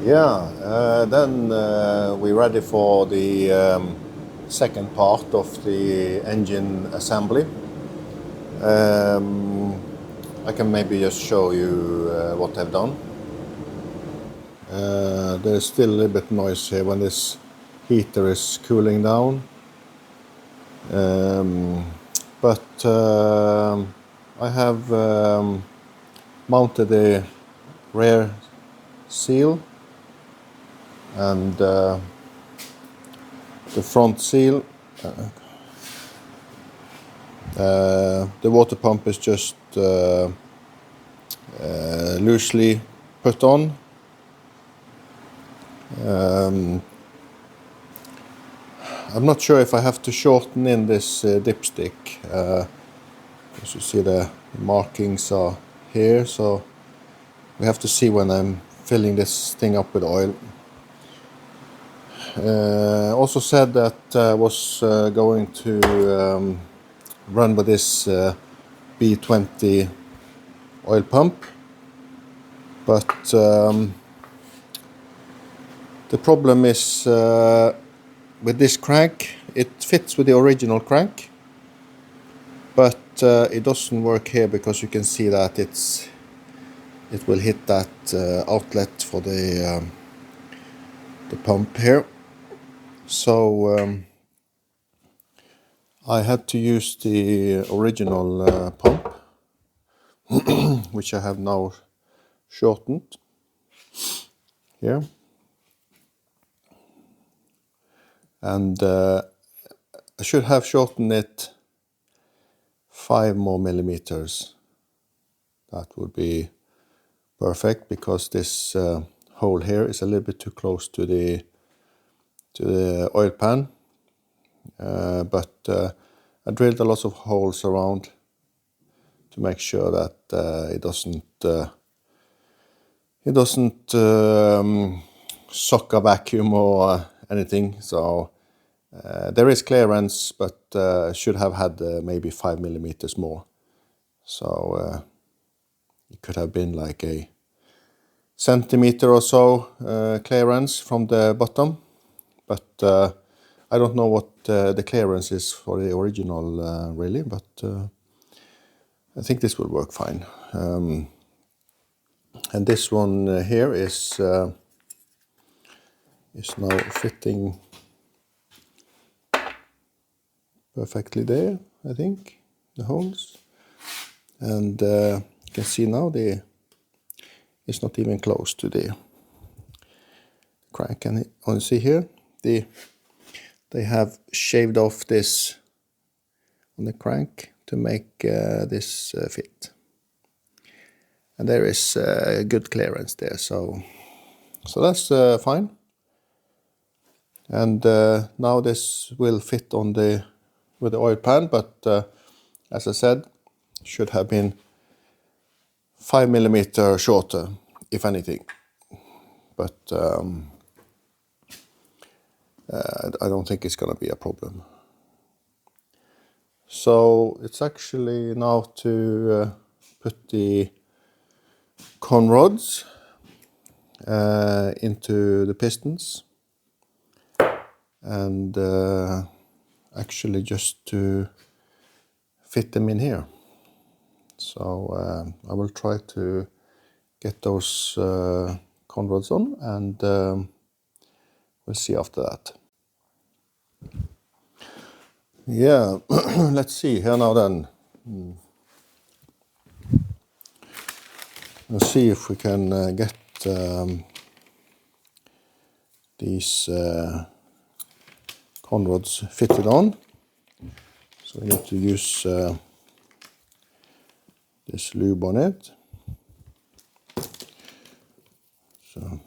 Yeah, then we're ready for the second part of the engine assembly. I can maybe just show you what I've done. There's still a little bit noise here when this heater is cooling down. But I have mounted the rear seal and the front seal. The water pump is just loosely put on. I'm not sure if I have to shorten in this dipstick. As you see, the markings are here, so we have to see when I'm filling this thing up with oil. Also said that I was going to run with this B20 oil pump, but the problem is with this crank. It fits with the original crank, but it doesn't work here because you can see that it will hit that outlet for the pump here. So I had to use the original pump, which I have now shortened here. And I should have shortened it 5 more millimeters. That would be perfect, because this hole here is a little bit too close to the oil pan. But I drilled a lot of holes around to make sure that it doesn't suck a vacuum or anything. So there is clearance, but should have had maybe 5 millimeters more. So it could have been like a centimeter or so clearance from the bottom. But I don't know what the clearance is for the original really, but I think this will work fine. And this one here is now fitting perfectly there, I think, the holes. And you can see now it's not even close to the crank. And you see here, they have shaved off this on the crank to make this fit. And there is good clearance there, so that's fine. And now this will fit on with the oil pan, but as I said, should have been 5 millimeter shorter, if anything. But I don't think it's going to be a problem. So it's actually now to put the con rods into the pistons, and actually just to fit them in here. So I will try to get those con rods on, and we'll see after that. Yeah, let's see here now then. Let's see if we can get these con rods fitted on. So we need to use this lube on it. So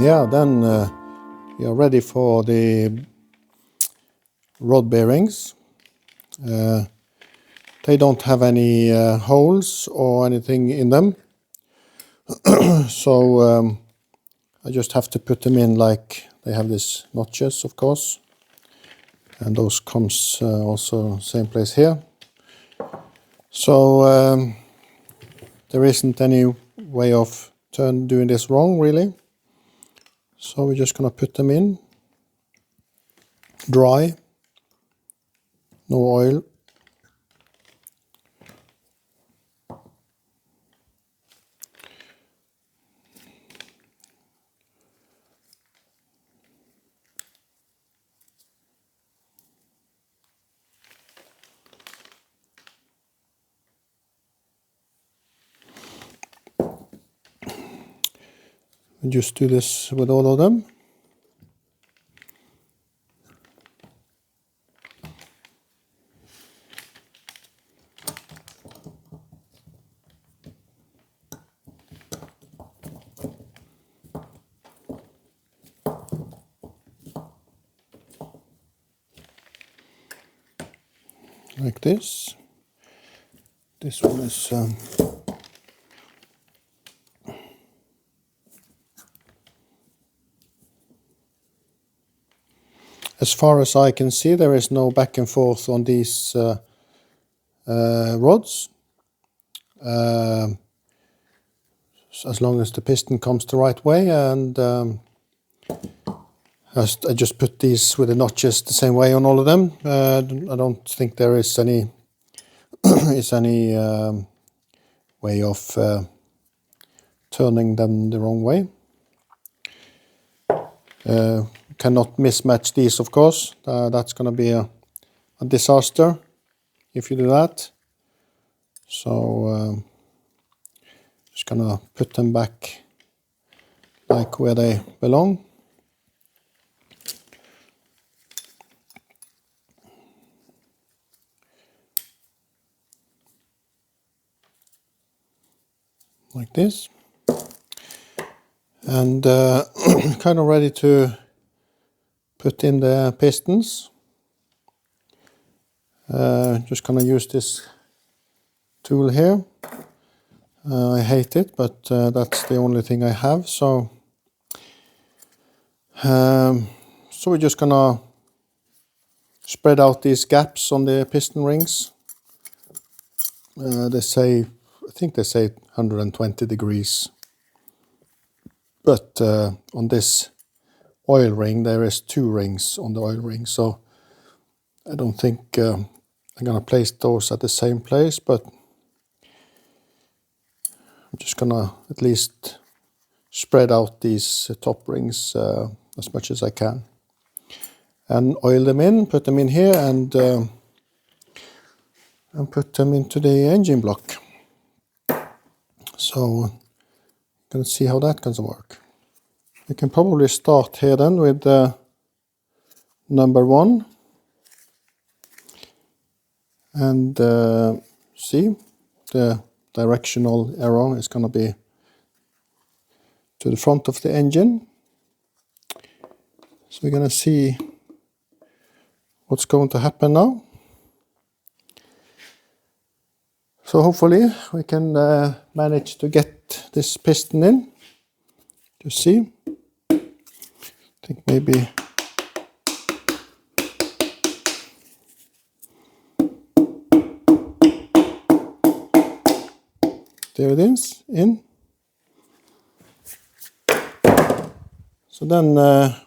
here, then we are ready for the rod bearings. They don't have any holes or anything in them, so I just have to put them in like they have these notches, of course, and those comes also same place here. So there isn't any way of doing this wrong, really. So we're just gonna put them in dry, no oil. And just do this with all of them. Like this. This one is as far as I can see, there is no back and forth on these rods. As long as the piston comes the right way, and I just put these with the notches the same way on all of them. I don't think there is any way of turning them the wrong way. Cannot mismatch these, of course. That's going to be a disaster if you do that. So just gonna put them back like where they belong. Like this. And kind of ready to put in the pistons. Just gonna use this tool here. I hate it, but that's the only thing I have. So we're just gonna spread out these gaps on the piston rings. I think they say 120 degrees. But on this oil ring, there is 2 rings on the oil ring, so I don't think I'm gonna place those at the same place, but I'm just gonna at least spread out these top rings as much as I can. And oil them in, put them in here, and put them into the engine block. So gonna see how that can work. We can probably start here then with number 1. And see, the directional arrow is going to be to the front of the engine. So we're going to see what's going to happen now. So hopefully we can manage to get this piston in. Just see. I think maybe there it is, in. So then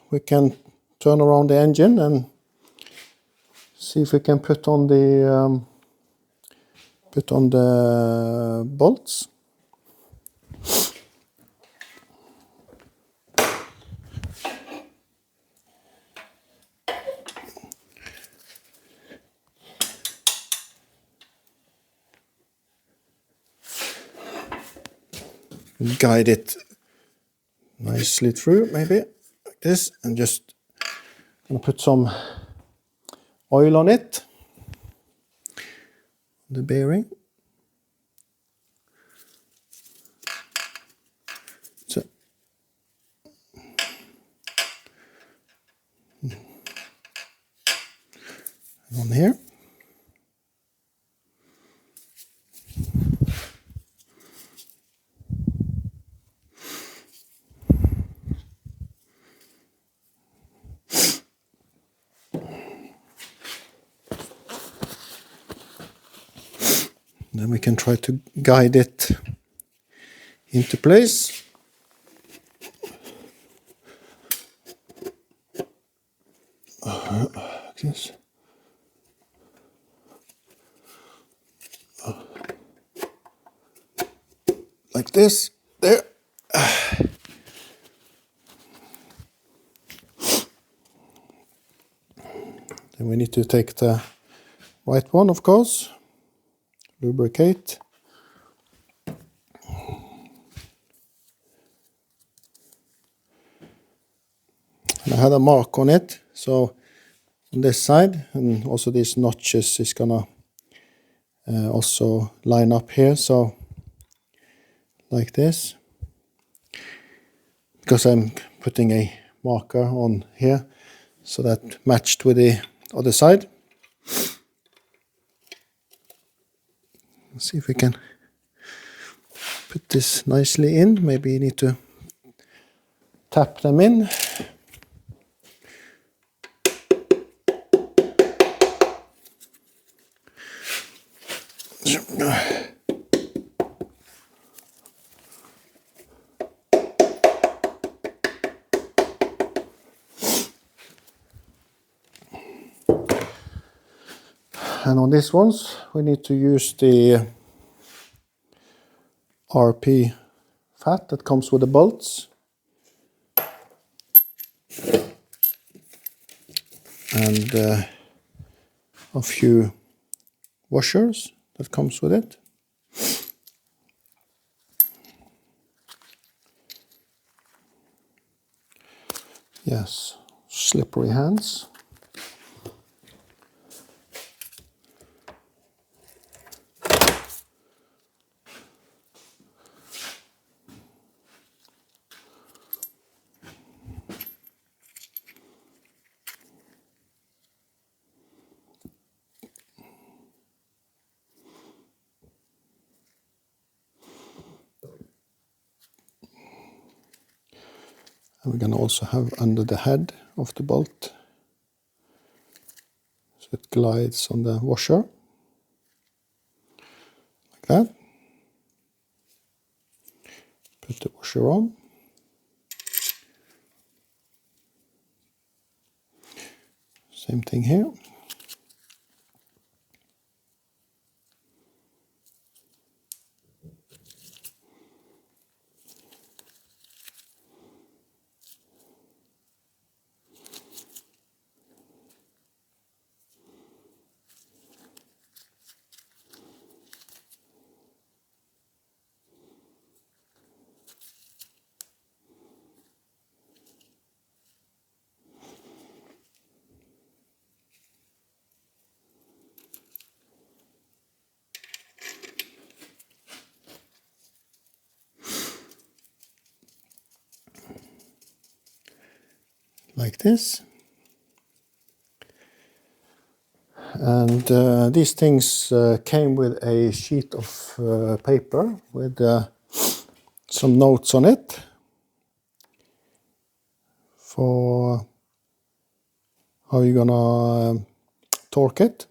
we can turn around the engine and see if we can put on the bolts. Guide it nicely through, maybe like this, and just gonna put some oil on it, the bearing. So on here. Then we can try to guide it into place. Yes. Like this, there. Then we need to take the right one, of course, lubricate. And I had a mark on it, so on this side, and also these notches is gonna also line up here, so like this. Because I'm putting a marker on here, so that matched with the other side. Let's see if we can put this nicely in. Maybe you need to tap them in. And on these ones, we need to use the RP fat that comes with the bolts. And a few washers that comes with it. Yes, slippery hands. And we're going to also have under the head of the bolt, so it glides on the washer, like that. Put the washer on. Same thing here. Like this. And these things came with a sheet of paper with some notes on it for how you're gonna torque it.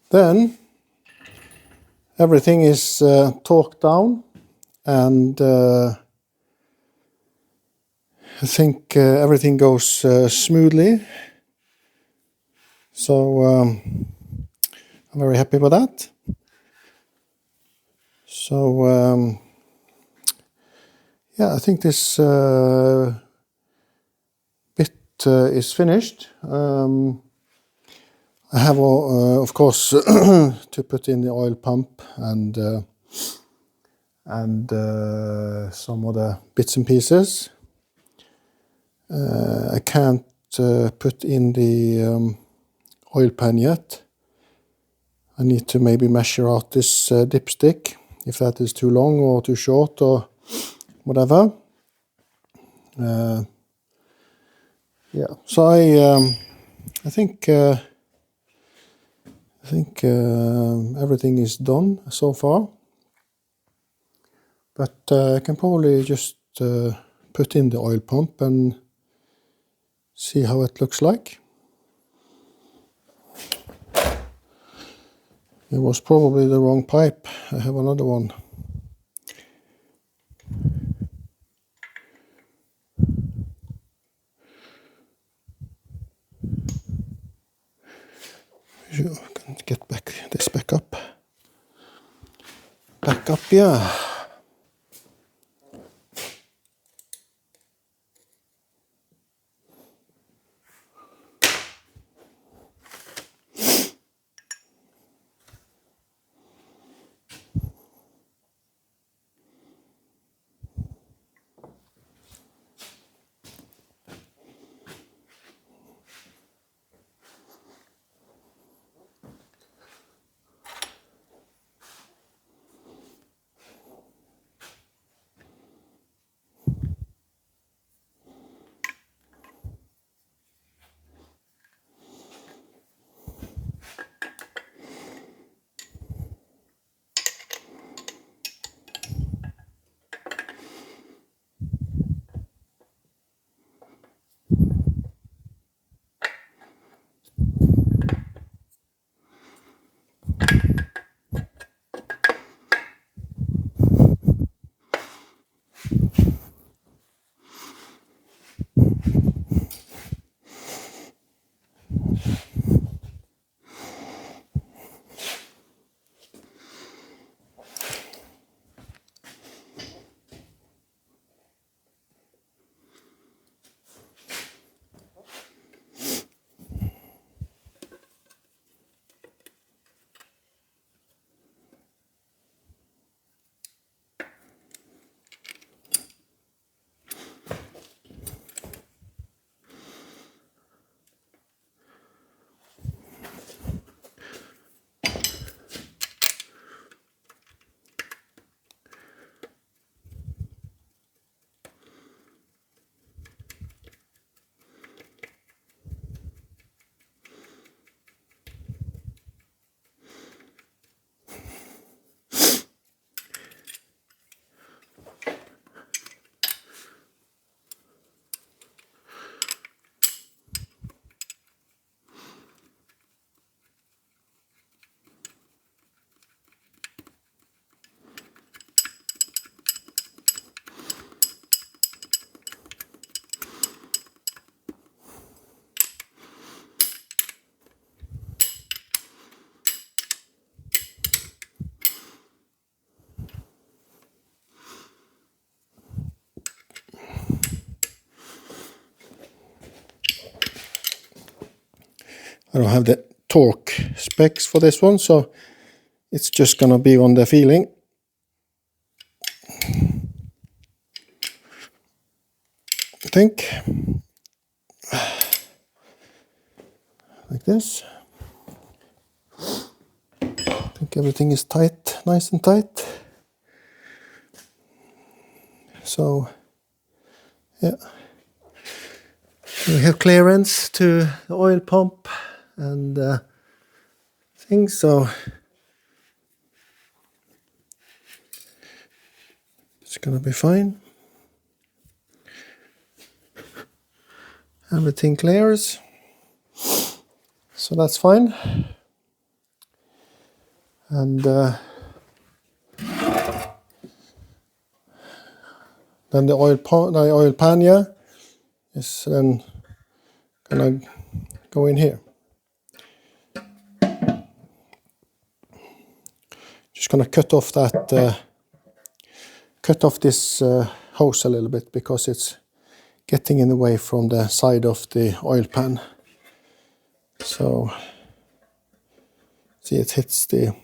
Then everything is torqued down, and I think everything goes smoothly. So I'm very happy with that. So yeah, I think this bit is finished. I have, of course, to put in the oil pump and some other bits and pieces. I can't put in the oil pan yet. I need to maybe measure out this dipstick, if that is too long or too short or whatever. Yeah, so I think everything is done so far, but I can probably just put in the oil pump and see how it looks like. It was probably the wrong pipe. I have another one. I can get this back up. Back up, yeah. I don't have the torque specs for this one, so it's just gonna be on the feeling. I think. Like this. I think everything is tight, nice and tight. So, yeah. We have clearance to the oil pump and things, so it's gonna be fine. Everything clears. So that's fine. And then the oil pan here is then gonna go in here. Just gonna cut off this hose a little bit because it's getting in the way from the side of the oil pan. So see, it hits the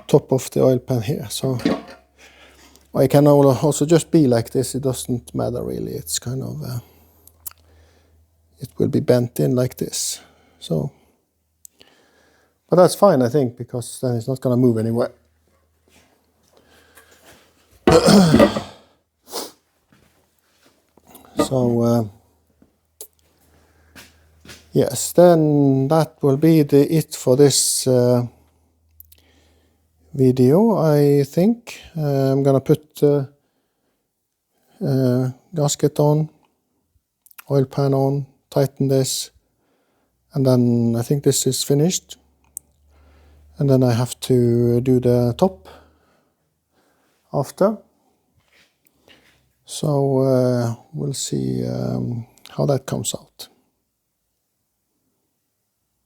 top of the oil pan here. So I can also just be like this. It doesn't matter really. It's kind of it will be bent in like this. So, but that's fine, I think, because then it's not going to move anywhere. So yes, then that will be it for this video, I think. I'm gonna put gasket on, oil pan on, tighten this, and then I think this is finished. And then I have to do the top after. So we'll see how that comes out.